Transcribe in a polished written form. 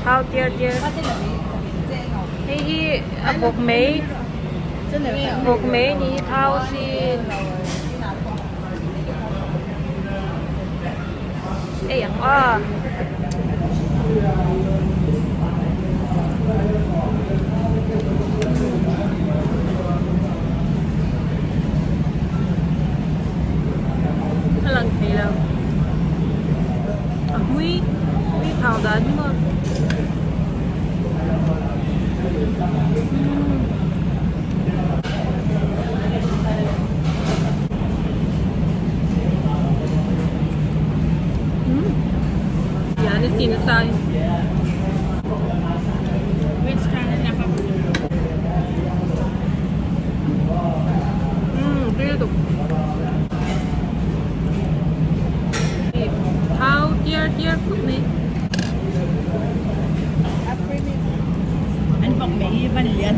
thao tia tia. Hi bột mì. Bột mì ni thao si. Ê à. Nó lần thì đâu. Huy thảo đến mà. Yani sinasay. Which channel niya pa? Dito. Thao tia tia phút này. Anh Phật Mỹ Văn Liên.